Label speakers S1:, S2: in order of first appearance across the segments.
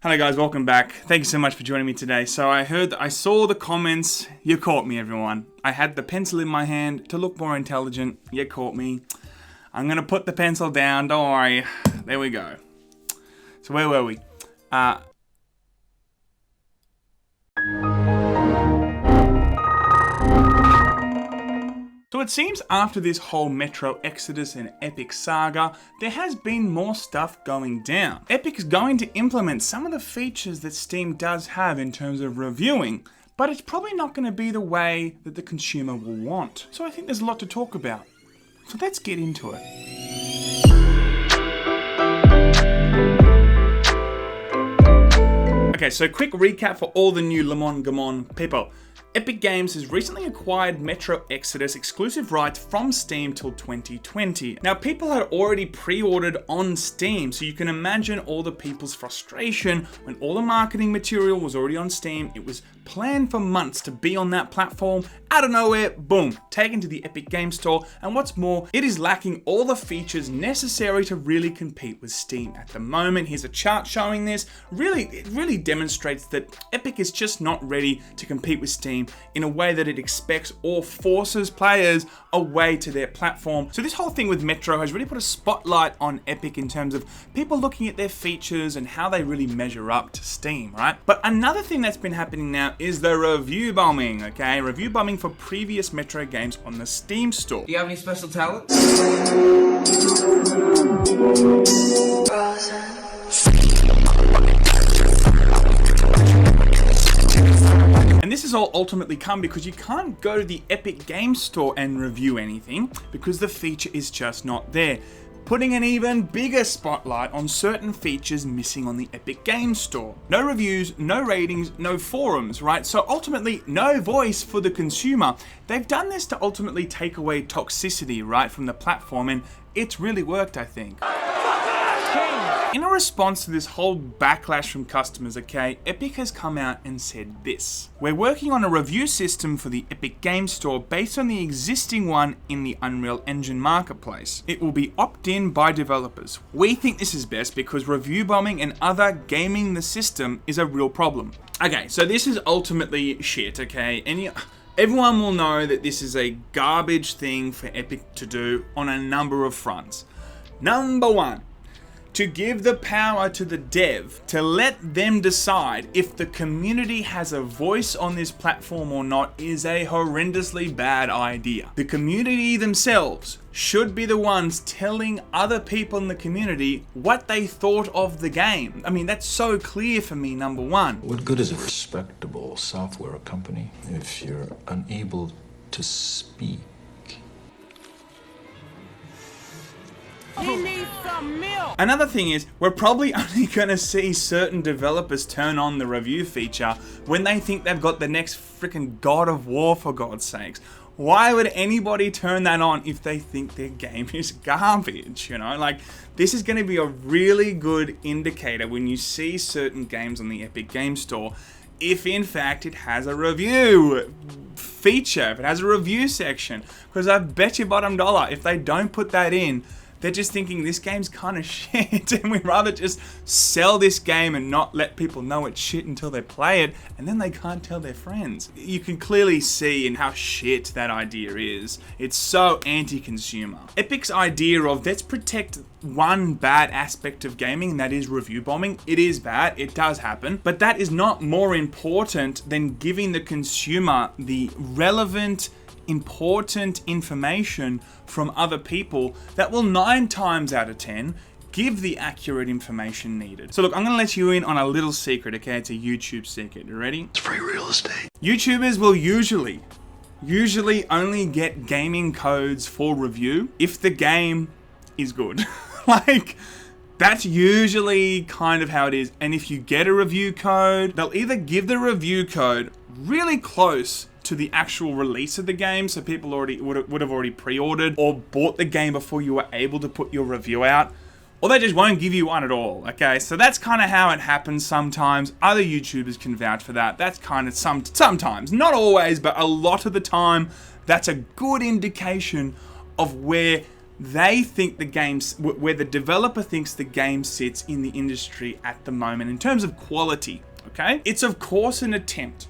S1: Hello guys, welcome back. Thank you so much for joining me today. So I saw the comments. You caught me, everyone. I had the pencil in my hand to look more intelligent. You caught me. I'm gonna put the pencil down, don't worry. There we go. So where were we? So it seems after this whole Metro Exodus and Epic saga, there has been more stuff going down. Epic is going to implement some of the features that Steam does have in terms of reviewing, but it's probably not going to be the way that the consumer will want. So I think there's a lot to talk about. So let's get into it. Okay, so quick recap for all the new Lamon Gamon people. Epic Games has recently acquired Metro Exodus exclusive rights from Steam till 2020. Now, people had already pre-ordered on Steam, so you can imagine all the people's frustration when all the marketing material was already on Steam. It was planned for months to be on that platform. Out of nowhere, boom, taken to the Epic Games Store, and what's more, it is lacking all the features necessary to really compete with Steam at the moment. Here's a chart showing this. It really demonstrates that Epic is just not ready to compete with Steam in a way that it expects or forces players away to their platform. So this whole thing with Metro has really put a spotlight on Epic in terms of people looking at their features and how they really measure up to Steam, right? But another thing that's been happening now is the review bombing, okay? Review bombing for previous Metro games on the Steam store.
S2: Do you have any special talents?
S1: And this has all ultimately come because you can't go to the Epic Games Store and review anything because the feature is just not there, putting an even bigger spotlight on certain features missing on the Epic Games Store. No reviews, no ratings, no forums, right? So ultimately, no voice for the consumer. They've done this to ultimately take away toxicity, right, from the platform, and it's really worked, I think. In a response to this whole backlash from customers, okay, Epic has come out and said this. We're working on a review system for the Epic Games Store based on the existing one in the Unreal Engine marketplace. It will be opt-in by developers. We think this is best because review bombing and other gaming the system is a real problem. Okay, so this is ultimately shit, okay? Everyone will know that this is a garbage thing for Epic to do on a number of fronts. Number one, to give the power to the dev to let them decide if the community has a voice on this platform or not is a horrendously bad idea. The community themselves should be the ones telling other people in the community what they thought of the game. I mean, that's so clear for me, number one.
S3: What good is a respectable software company if you're unable to speak?
S4: He needs some milk!
S1: Another thing is, we're probably only going to see certain developers turn on the review feature when they think they've got the next freaking God of War, for God's sakes. Why would anybody turn that on if they think their game is garbage, you know? Like, this is going to be a really good indicator when you see certain games on the Epic Games Store, if in fact it has a review feature, if it has a review section. Because I bet you bottom dollar, if they don't put that in, they're just thinking this game's kind of shit and we'd rather just sell this game and not let people know it's shit until they play it, and then they can't tell their friends. You can clearly see in how shit that idea is. It's so anti-consumer. Epic's idea of let's protect one bad aspect of gaming, and that is review bombing. It is bad, it does happen, but that is not more important than giving the consumer the relevant, important information from other people that will 9 times out of 10 give the accurate information needed. So look, I'm gonna let you in on a little secret, okay? It's a YouTube secret. You ready?
S3: It's free real estate.
S1: YouTubers will usually only get gaming codes for review if the game is good. Like, that's usually kind of how it is. And if you get a review code, they'll either give the review code really close to the actual release of the game, so people already would have already pre-ordered or bought the game before you were able to put your review out, or they just won't give you one at all, okay? So that's kind of how it happens sometimes. Other YouTubers can vouch for that. That's kind of sometimes, not always, but a lot of the time, that's a good indication of where they think the games, where the developer thinks the game sits in the industry at the moment in terms of quality, okay? It's of course an attempt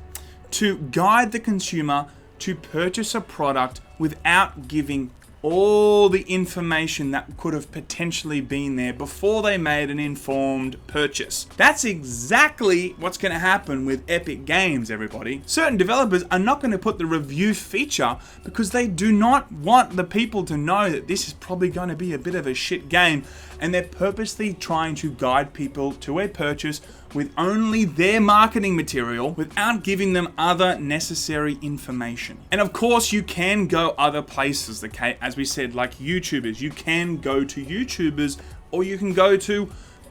S1: to guide the consumer to purchase a product without giving all the information that could have potentially been there before they made an informed purchase. That's exactly what's going to happen with Epic Games, everybody. Certain developers are not going to put the review feature because they do not want the people to know that this is probably going to be a bit of a shit game, and they're purposely trying to guide people to a purchase with only their marketing material without giving them other necessary information. And of course, you can go other places, okay? As we said, like YouTubers, you can go to YouTubers, or you can go to,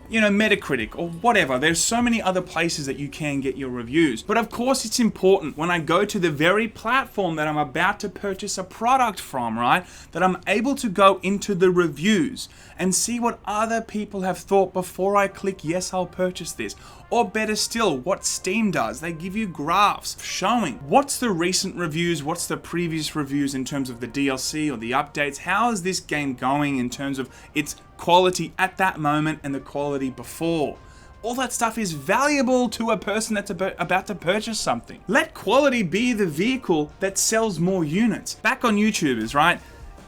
S1: you know, Metacritic or whatever. There's so many other places that you can get your reviews. But of course, it's important when I go to the very platform that I'm about to purchase a product from, right, that I'm able to go into the reviews and see what other people have thought before I click, yes, I'll purchase this. Or better still, what Steam does, they give you graphs showing what's the recent reviews, what's the previous reviews in terms of the DLC or the updates, how is this game going in terms of its quality at that moment and the quality before. All that stuff is valuable to a person that's about to purchase something. Let quality be the vehicle that sells more units. Back on YouTubers, right?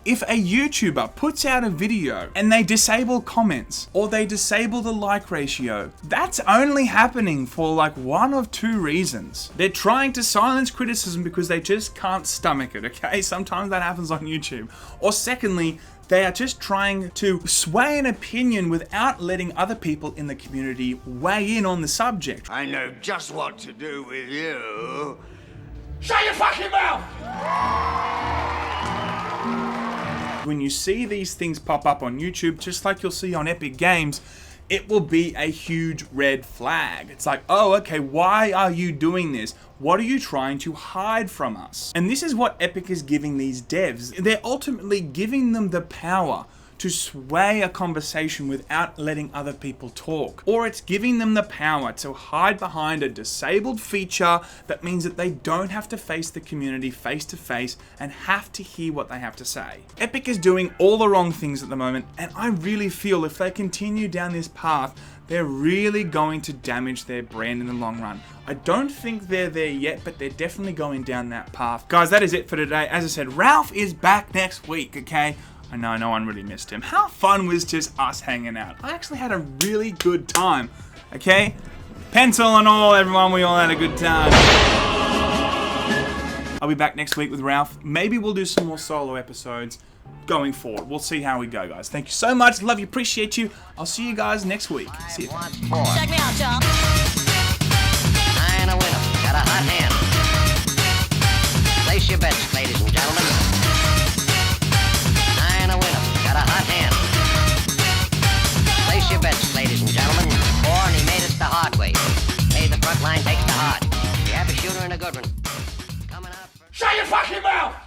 S1: If a YouTuber puts out a video and they disable comments or they disable the like ratio, that's only happening for like one of two reasons. They're trying to silence criticism because they just can't stomach it, okay? Sometimes that happens on YouTube. Or secondly, they are just trying to sway an opinion without letting other people in the community weigh in on the subject.
S2: I know just what to do with you.
S4: Shut your fucking mouth!
S1: When you see these things pop up on YouTube, just like you'll see on Epic Games, it will be a huge red flag. It's like, oh, okay, why are you doing this? What are you trying to hide from us? And this is what Epic is giving these devs. They're ultimately giving them the power to sway a conversation without letting other people talk. Or it's giving them the power to hide behind a disabled feature that means that they don't have to face the community face to face and have to hear what they have to say. Epic is doing all the wrong things at the moment, and I really feel if they continue down this path, they're really going to damage their brand in the long run. I don't think they're there yet, but they're definitely going down that path. Guys, that is it for today. As I said, Ralph is back next week, okay? I know no one really missed him. How fun was just us hanging out? I actually had a really good time, okay? Pencil and all, everyone, we all had a good time. I'll be back next week with Ralph. Maybe we'll do some more solo episodes going forward. We'll see how we go, guys. Thank you so much. Love you, appreciate you. I'll see you guys next week. See you.
S5: Check me out, y'all. I ain't a winner. Got a hot hand. Place your bets, ladies and gentlemen. I ain't a winner. Got a hot hand. Place your bets, ladies and gentlemen. And he made us the hard way. Hey, the front line takes the hard. You have a shooter and a good one. Coming up.
S4: Shut your fucking mouth!